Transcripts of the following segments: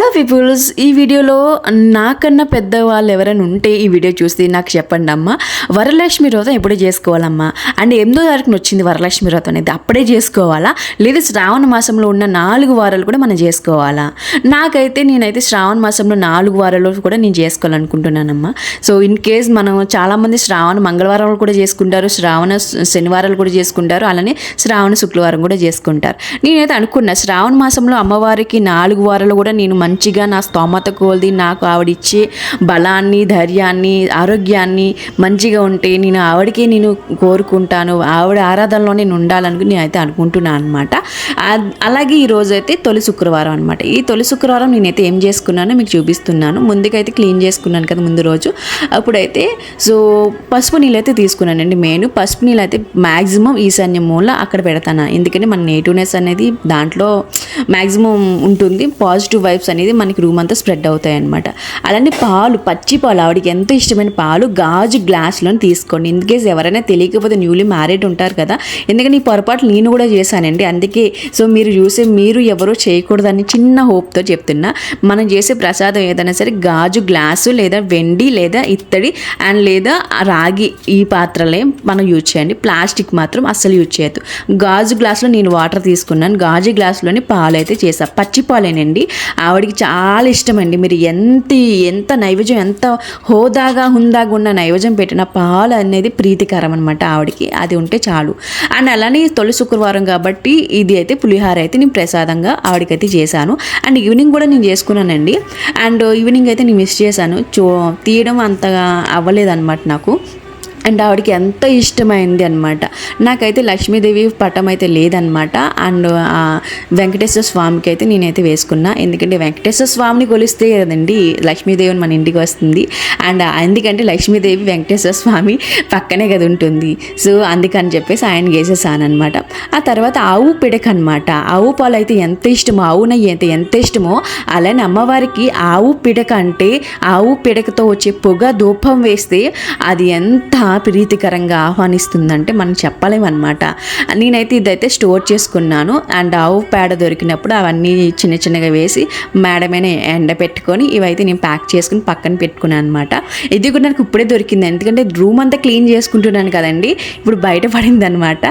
Hello peoples, ఈ వీడియోలో నాకన్నా పెద్దవాళ్ళు ఎవరైనా ఉంటే ఈ వీడియో చూసి నాకు చెప్పండి అమ్మ. వరలక్ష్మి వ్రతం ఎప్పుడే చేసుకోవాలమ్మా? అండ్ 8వ తారీఖున వచ్చింది వరలక్ష్మి వ్రతం అనేది, అప్పుడే చేసుకోవాలా లేదా శ్రావణ మాసంలో ఉన్న 4 వారాలు కూడా మనం చేసుకోవాలా? నేనైతే శ్రావణ మాసంలో 4 వారాలు కూడా నేను చేసుకోవాలనుకుంటున్నానమ్మా. సో ఇన్ కేస్ మనం చాలామంది శ్రావణ మంగళవారాలు కూడా చేసుకుంటారు, శ్రావణ శనివారాలు కూడా చేసుకుంటారు, అలానే శ్రావణ శుక్రవారం కూడా చేసుకుంటారు. నేనైతే అనుకున్నా శ్రావణ మాసంలో అమ్మవారికి 4 వారాలు కూడా నేను మంచిగా నా స్తోమత కోల్ది నాకు ఆవిడిచ్చే బలాన్ని, ధైర్యాన్ని, ఆరోగ్యాన్ని మంచిగా ఉంటే నేను ఆవిడకే నేను కోరుకుంటాను, ఆవిడ ఆరాధనలో నేను ఉండాలని నేనైతే అనుకుంటున్నాను అనమాట. అలాగే ఈరోజు అయితే తొలి శుక్రవారం అనమాట. ఈ తొలి శుక్రవారం నేనైతే ఏం చేసుకున్నానో మీకు చూపిస్తున్నాను. ముందుకైతే క్లీన్ చేసుకున్నాను కదా ముందు రోజు. అప్పుడైతే పసుపు నీళ్ళు అయితే తీసుకున్నానండి. మెయిన్ పసుపు నీళ్ళు అయితే మ్యాక్సిమం ఈశాన్య మూల అక్కడ పెడతాను, ఎందుకంటే మన నేటివ్నెస్ అనేది దాంట్లో మ్యాక్సిమం ఉంటుంది, పాజిటివ్ వైబ్స్ అనేది మనకి రూమ్ అంతా స్ప్రెడ్ అవుతాయి అనమాట. అలానే పాలు, పచ్చి పాలు, ఆవిడకి ఎంత ఇష్టమైన పాలు గాజు గ్లాసులో తీసుకోండి. ఇన్ కేస్ ఎవరైనా తెలియకపోతే న్యూలీ మ్యారీడ్ ఉంటారు కదా, ఎందుకంటే ఈ పొరపాటు నేను కూడా చేశానండి. అందుకే మీరు ఎవరో చేయకూడదని చిన్న హోప్తో చెప్తున్నా. మనం చేసే ప్రసాదం ఏదైనా సరే గాజు గ్లాసు లేదా వెండి లేదా ఇత్తడి అండ్ లేదా రాగి ఈ పాత్రలే మనం యూజ్ చేయండి. ప్లాస్టిక్ మాత్రం అస్సలు యూజ్ చేయొద్దు. గాజు గ్లాసులో నేను వాటర్ తీసుకున్నాను, గాజు గ్లాసులోని పాలు అయితే చేసా, పచ్చి పాలేనండి. ఆవిడికి చాలా ఇష్టమండి. మీరు ఎంత నైవేద్యం, ఎంత హుందాగా ఉన్న నైవేద్యం పెట్టిన పాలు అనేది ప్రీతికరం అనమాట ఆవిడికి, అది ఉంటే చాలు. అండ్ అలానే తొలి శుక్రవారం కాబట్టి ఇది అయితే పులిహార అయితే నేను ప్రసాదంగా ఆవిడకైతే చేశాను. అండ్ ఈవినింగ్ కూడా నేను చేసుకున్నానండి. అండ్ ఈవినింగ్ అయితే నేను మిస్ చేశాను, తీయడం అంతగా అవ్వలేదన్నమాట నాకు. అండ్ ఆవిడకి ఎంత ఇష్టమైంది అనమాట. నాకైతే లక్ష్మీదేవి పటం అయితే లేదనమాట. అండ్ వెంకటేశ్వర స్వామికి అయితే నేనైతే వేసుకున్నా, ఎందుకంటే వెంకటేశ్వర స్వామిని కొలిస్తే కదండి లక్ష్మీదేవిని మన ఇంటికి వస్తుంది. అండ్ ఎందుకంటే లక్ష్మీదేవి వెంకటేశ్వర స్వామి పక్కనే కదా ఉంటుంది. సో అందుకని చెప్పేసి ఆయన వేసేసాను అనమాట. ఆ తర్వాత ఆవు పిడక అనమాట. ఆవు పాలు అయితే ఎంత ఇష్టమో, ఆవు నెయ్యి అయితే ఎంత ఇష్టమో, అలానే అమ్మవారికి ఆవు పిడక అంటే ఆవు పిడకతో వచ్చే పొగ ధూపం వేస్తే అది ఎంత ప్రీతికరంగా ఆహ్వానిస్తుందంటే మనం చెప్పలేమన్నమాట. నేనైతే ఇదైతే స్టోర్ చేసుకున్నాను. అండ్ ఆవు పేడ దొరికినప్పుడు అవన్నీ చిన్న చిన్నగా వేసి మేడమైన ఎండ పెట్టుకొని ఇవైతే నేను ప్యాక్ చేసుకుని పక్కన పెట్టుకున్నాను అనమాట. ఇది కూడా నాకు ఇప్పుడే దొరికింది, ఎందుకంటే రూమ్ అంతా క్లీన్ చేసుకుంటున్నాను కదండి, ఇప్పుడు బయటపడింది అనమాట.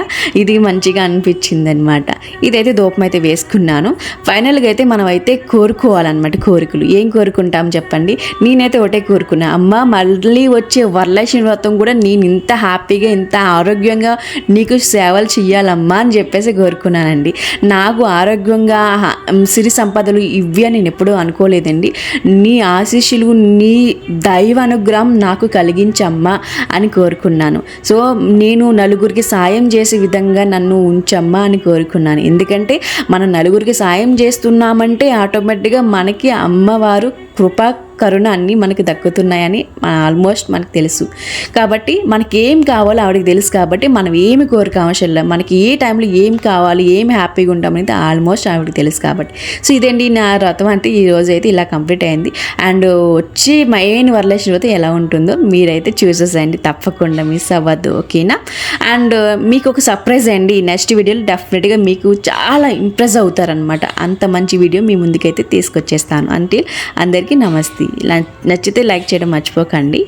ఇది మంచిగా అనిపించింది అనమాట. ఇదైతే దూపం అయితే వేసుకున్నాను. ఫైనల్గా అయితే మనం అయితే కోరుకోవాలన్నమాట. కోరికలు ఏం కోరుకుంటాం చెప్పండి? నేనైతే ఒకటే కోరుకున్నా, అమ్మ మళ్ళీ వచ్చే వరలక్ష్మి వ్రతం కూడా నేను ఇంత హ్యాపీగా ఇంత ఆరోగ్యంగా నీకు సేవలు చెయ్యాలమ్మా అని చెప్పేసి కోరుకున్నానండి. నాకు ఆరోగ్యంగా సిరి సంపదలు ఇవి అని నేను ఎప్పుడూ అనుకోలేదండి. నీ ఆశీస్సులు, నీ దైవ అనుగ్రహం నాకు కలిగించమ్మా అని కోరుకున్నాను. సో నేను నలుగురికి సాయం చేసే విధంగా నన్ను ఉంచమ్మా అని కోరుకున్నాను. ఎందుకంటే మనం నలుగురికి సాయం చేస్తున్నామంటే ఆటోమేటిక్గా మనకి అమ్మవారు కృపా కరుణ అన్నీ మనకి దక్కుతున్నాయని ఆల్మోస్ట్ మనకు తెలుసు. కాబట్టి మనకి ఏం కావాలో ఆవిడకి తెలుసు. కాబట్టి మనం ఏమి కోరిక అవసరం లేదు, మనకి ఏ టైంలో ఏం కావాలి, ఏం హ్యాపీగా ఉంటామనేది ఆల్మోస్ట్ ఆవిడకి తెలుసు. కాబట్టి సో ఇదండి నా వ్రతం. అంటే ఈ రోజు అయితే ఇలా కంప్లీట్ అయింది. అండ్ వచ్చి మెయిన్ వరలక్ష్మి వ్రతం ఎలా ఉంటుందో మీరైతే చూసేసేయండి, తప్పకుండా మిస్ అవ్వద్దు, ఓకేనా? అండ్ మీకు ఒక సర్ప్రైజ్ అండి, నెక్స్ట్ వీడియోలో డెఫినెట్గా మీకు చాలా ఇంప్రెస్ అవుతారనమాట. అంత మంచి వీడియో మీ ముందుకైతే తీసుకొచ్చేస్తాను. అంటే అందరికీ నమస్తే. నచ్చితే లైక్ చేయడం మర్చిపోకండి.